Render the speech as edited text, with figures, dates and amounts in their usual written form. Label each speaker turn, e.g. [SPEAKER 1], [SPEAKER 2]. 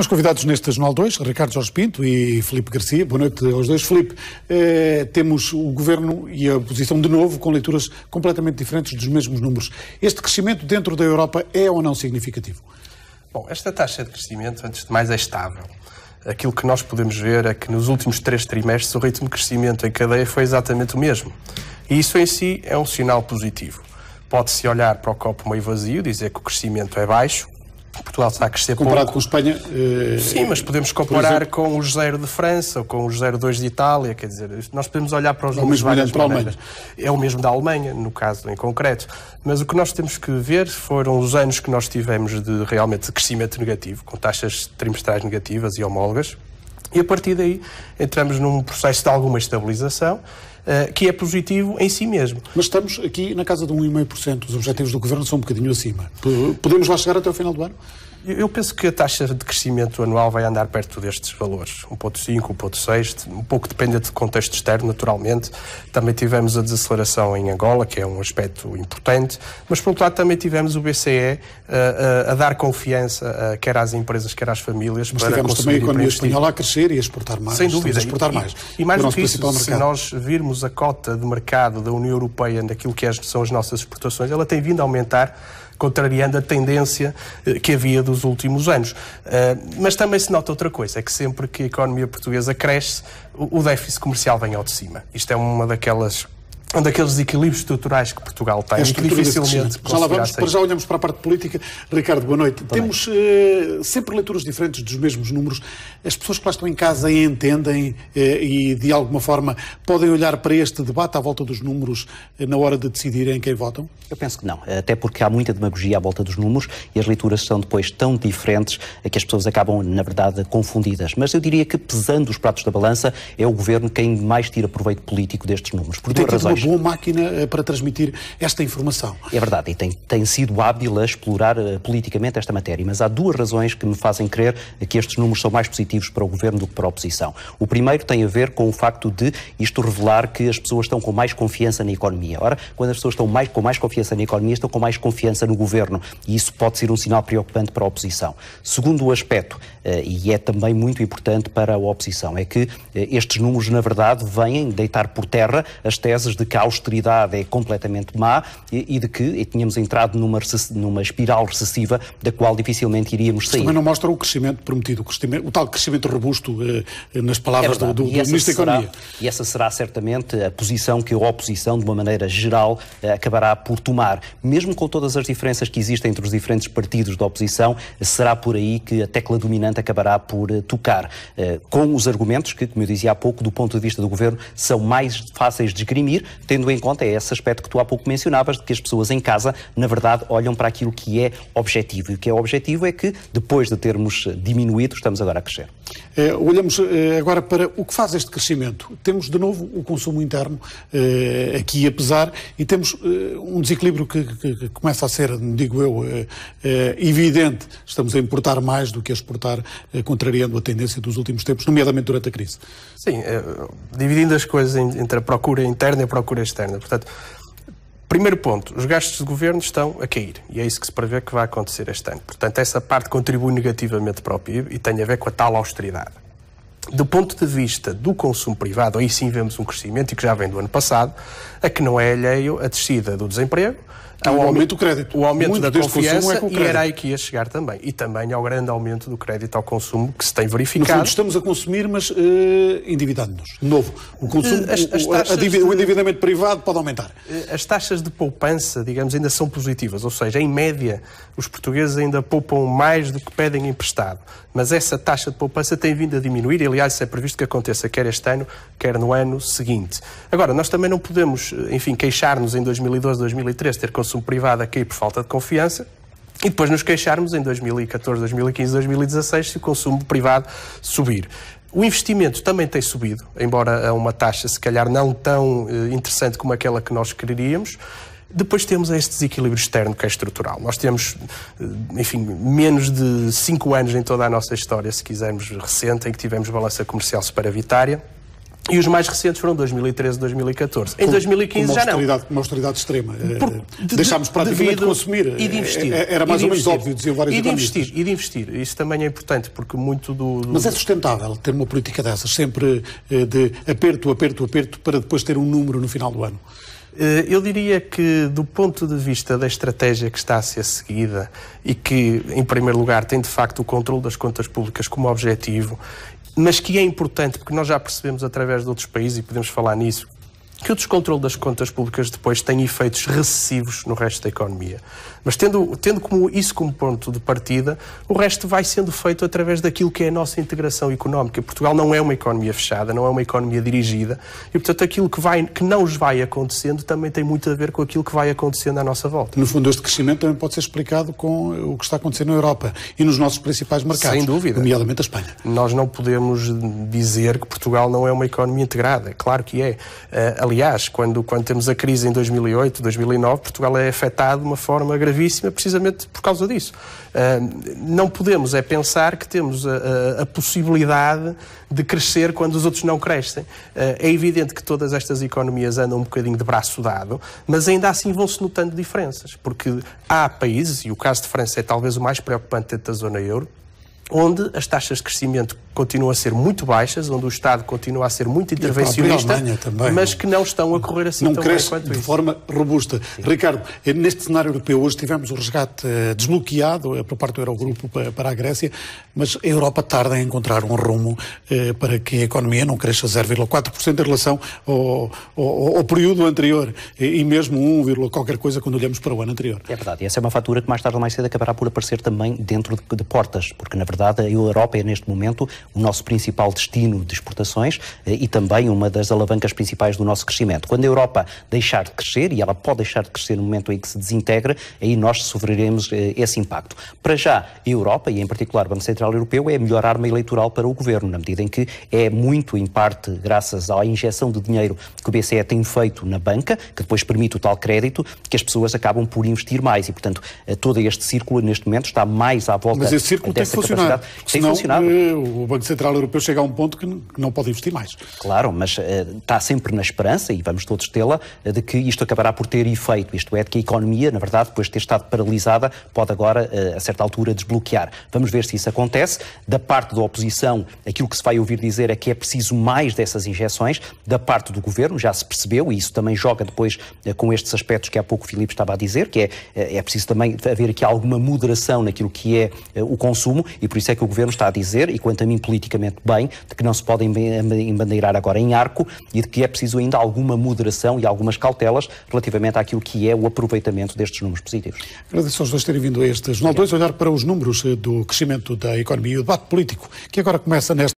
[SPEAKER 1] Os convidados neste Jornal 2, Ricardo Jorge Pinto e Filipe Garcia. Boa noite aos dois. Filipe, temos o Governo e a oposição de novo com leituras completamente diferentes dos mesmos números. Este crescimento dentro da Europa é ou não significativo?
[SPEAKER 2] Bom, esta taxa de crescimento, antes de mais, é estável. Aquilo que nós podemos ver é que nos últimos 3 trimestres o ritmo de crescimento em cadeia foi exatamente o mesmo. E isso em si é um sinal positivo. Pode-se olhar para o copo meio vazio, dizer que o crescimento é baixo. Portugal está a crescer
[SPEAKER 1] comparado
[SPEAKER 2] pouco.
[SPEAKER 1] Com Espanha?
[SPEAKER 2] Sim, mas podemos comparar com o 0 de França ou com o 0,2 de Itália, quer dizer, nós podemos olhar para os números de várias maneiras. É o mesmo da Alemanha, no caso em concreto. Mas o que nós temos que ver foram os anos que nós tivemos de realmente de crescimento negativo, com taxas trimestrais negativas e homólogas, e a partir daí entramos num processo de alguma estabilização, que é positivo em si mesmo.
[SPEAKER 1] Mas estamos aqui na casa de 1,5%. Os objetivos do Governo são um bocadinho acima. Podemos lá chegar até o final do ano?
[SPEAKER 2] Eu penso que a taxa de crescimento anual vai andar perto destes valores, 1,5, 1,6, um pouco dependente do contexto externo, naturalmente. Também tivemos a desaceleração em Angola, que é um aspecto importante, mas por outro lado também tivemos o BCE a dar confiança, quer às empresas, quer às famílias,
[SPEAKER 1] mas para conseguir também a economia espanhola a crescer e a exportar mais.
[SPEAKER 2] Sem dúvida.
[SPEAKER 1] A exportar mais.
[SPEAKER 2] E mais do que isso, se nós virmos a cota de mercado da União Europeia naquilo que são as nossas exportações, ela tem vindo a aumentar, contrariando a tendência que havia dos últimos anos. Mas também se nota outra coisa, é que sempre que a economia portuguesa cresce, o déficit comercial vem ao de cima. Isto é um daqueles desequilíbrios estruturais que Portugal tem, que dificilmente
[SPEAKER 1] já lá vamos, para já olhamos para a parte política. Ricardo, boa noite. Temos sempre leituras diferentes dos mesmos números. As pessoas que lá estão em casa entendem e, de alguma forma, podem olhar para este debate à volta dos números na hora de decidirem quem votam?
[SPEAKER 3] Eu penso que não, até porque há muita demagogia à volta dos números e as leituras são depois tão diferentes que as pessoas acabam, na verdade, confundidas. Mas eu diria que, pesando os pratos da balança, é o Governo quem mais tira proveito político destes números, por duas razões.
[SPEAKER 1] Boa máquina para transmitir esta informação.
[SPEAKER 3] É verdade, e tem sido hábil a explorar politicamente esta matéria, mas há duas razões que me fazem crer que estes números são mais positivos para o Governo do que para a oposição. O primeiro tem a ver com o facto de isto revelar que as pessoas estão com mais confiança na economia. Ora, quando as pessoas estão com mais confiança na economia, estão com mais confiança no Governo, e isso pode ser um sinal preocupante para a oposição. Segundo aspecto, e é também muito importante para a oposição, é que estes números, na verdade, vêm deitar por terra as teses de que a austeridade é completamente má e de que tínhamos entrado numa espiral recessiva da qual dificilmente iríamos sair.
[SPEAKER 1] Também não mostra o crescimento prometido, o tal crescimento robusto nas palavras do Ministro da Economia.
[SPEAKER 3] E essa será certamente a posição que a oposição, de uma maneira geral, acabará por tomar. Mesmo com todas as diferenças que existem entre os diferentes partidos da oposição, será por aí que a tecla dominante acabará por tocar, com os argumentos que, como eu dizia há pouco, do ponto de vista do Governo, são mais fáceis de esgrimir, tendo em conta esse aspecto que tu há pouco mencionavas, de que as pessoas em casa, na verdade, olham para aquilo que é objetivo. E o que é objetivo é que, depois de termos diminuído, estamos agora a crescer.
[SPEAKER 1] Olhamos agora para o que faz este crescimento. Temos, de novo, o consumo interno aqui a pesar e temos um desequilíbrio que começa a ser, digo eu, evidente. Estamos a importar mais do que a exportar, contrariando a tendência dos últimos tempos, nomeadamente durante a crise.
[SPEAKER 2] Sim, dividindo as coisas entre a procura interna e a procura externa. Portanto, primeiro ponto, os gastos de governo estão a cair e é isso que se prevê que vai acontecer este ano. Portanto, essa parte contribui negativamente para o PIB e tem a ver com a tal austeridade. Do ponto de vista do consumo privado, aí sim vemos um crescimento e que já vem do ano passado, a que não é alheio a descida do desemprego,
[SPEAKER 1] o aumento do crédito.
[SPEAKER 2] O aumento da confiança e era aí que ia chegar também. E também ao grande aumento do crédito ao consumo que se tem verificado.
[SPEAKER 1] No fundo, estamos a consumir, mas endividando-nos. De novo, o consumo, o endividamento privado pode aumentar.
[SPEAKER 2] As taxas de poupança, digamos, ainda são positivas. Ou seja, em média, os portugueses ainda poupam mais do que pedem emprestado. Mas essa taxa de poupança tem vindo a diminuir e, aliás, isso é previsto que aconteça quer este ano, quer no ano seguinte. Agora, nós também não podemos, enfim, queixar-nos em 2012, 2013, ter consumo privado a cair por falta de confiança e depois nos queixarmos em 2014, 2015, 2016 se o consumo privado subir. O investimento também tem subido, embora a uma taxa se calhar não tão interessante como aquela que nós quereríamos. Depois temos este desequilíbrio externo que é estrutural. Nós temos, enfim, menos de 5 anos em toda a nossa história, se quisermos, recente, em que tivemos balança comercial superavitária. E os mais recentes foram 2013 e 2014. Em 2015 já não.
[SPEAKER 1] Uma austeridade extrema. Deixámos praticamente de consumir.
[SPEAKER 2] E de investir.
[SPEAKER 1] Era mais ou menos óbvio, diziam vários economistas.
[SPEAKER 2] E de investir. Isso também é importante, porque muito do...
[SPEAKER 1] Mas é sustentável ter uma política dessas, sempre de aperto, para depois ter um número no final do ano?
[SPEAKER 2] Eu diria que, do ponto de vista da estratégia que está a ser seguida e que, em primeiro lugar, tem de facto o controle das contas públicas como objetivo, mas que é importante, porque nós já percebemos através de outros países, e podemos falar nisso, que o descontrole das contas públicas depois tem efeitos recessivos no resto da economia. Mas tendo isso como ponto de partida, o resto vai sendo feito através daquilo que é a nossa integração económica. Portugal não é uma economia fechada, não é uma economia dirigida, e portanto aquilo que não nos vai acontecendo também tem muito a ver com aquilo que vai acontecendo à nossa volta.
[SPEAKER 1] No fundo, este crescimento também pode ser explicado com o que está acontecendo na Europa e nos nossos principais mercados,
[SPEAKER 2] sem dúvida,
[SPEAKER 1] nomeadamente a Espanha.
[SPEAKER 2] Nós não podemos dizer que Portugal não é uma economia integrada, claro que é. Aliás, quando temos a crise em 2008, 2009, Portugal é afetado de uma forma gravíssima precisamente por causa disso. Não podemos pensar que temos a possibilidade de crescer quando os outros não crescem. É evidente que todas estas economias andam um bocadinho de braço dado, mas ainda assim vão-se notando diferenças, porque há países, e o caso de França é talvez o mais preocupante dentro da zona euro, onde as taxas de crescimento continuam a ser muito baixas, onde o Estado continua a ser muito intervencionista, mas que não estão a correr assim tão bem quanto isso. Não cresce
[SPEAKER 1] de forma robusta. Sim. Ricardo, neste cenário europeu, hoje tivemos o resgate desbloqueado por parte do Eurogrupo para a Grécia, mas a Europa tarda em encontrar um rumo para que a economia não cresça 0,4% em relação ao período anterior, e mesmo 1, qualquer coisa quando olhamos para o ano anterior.
[SPEAKER 3] É verdade, e essa é uma fatura que mais tarde ou mais cedo acabará por aparecer também dentro de portas, porque na verdade a Europa é neste momento o nosso principal destino de exportações e também uma das alavancas principais do nosso crescimento. Quando a Europa deixar de crescer, e ela pode deixar de crescer no momento em que se desintegra, aí nós sofreremos esse impacto. Para já, a Europa, e em particular o Banco Central Europeu, é a melhor arma eleitoral para o Governo, na medida em que é muito, em parte, graças à injeção de dinheiro que o BCE tem feito na banca, que depois permite o tal crédito, que as pessoas acabam por investir mais e, portanto, todo este círculo, neste momento, está mais à volta
[SPEAKER 1] dessa capacidade. Mas esse círculo tem que funcionar.
[SPEAKER 3] Tem funcionado.
[SPEAKER 1] O Banco Central Europeu chega a um ponto que não pode investir mais.
[SPEAKER 3] Claro, mas está sempre na esperança, e vamos todos tê-la, de que isto acabará por ter efeito. Isto é, de que a economia, na verdade, depois de ter estado paralisada, pode agora, a certa altura, desbloquear. Vamos ver se isso acontece. Da parte da oposição, aquilo que se vai ouvir dizer é que é preciso mais dessas injeções. Da parte do Governo, já se percebeu, e isso também joga depois com estes aspectos que há pouco o Filipe estava a dizer, que é preciso também haver aqui alguma moderação naquilo que é o consumo, e por isso é que o Governo está a dizer, e quanto a mim politicamente bem, de que não se pode embandeirar agora em arco e de que é preciso ainda alguma moderação e algumas cautelas relativamente àquilo que é o aproveitamento destes números positivos.
[SPEAKER 1] Agradeço aos dois terem vindo a este Jornal 2 olhar para os números do crescimento da economia e o debate político, que agora começa nesta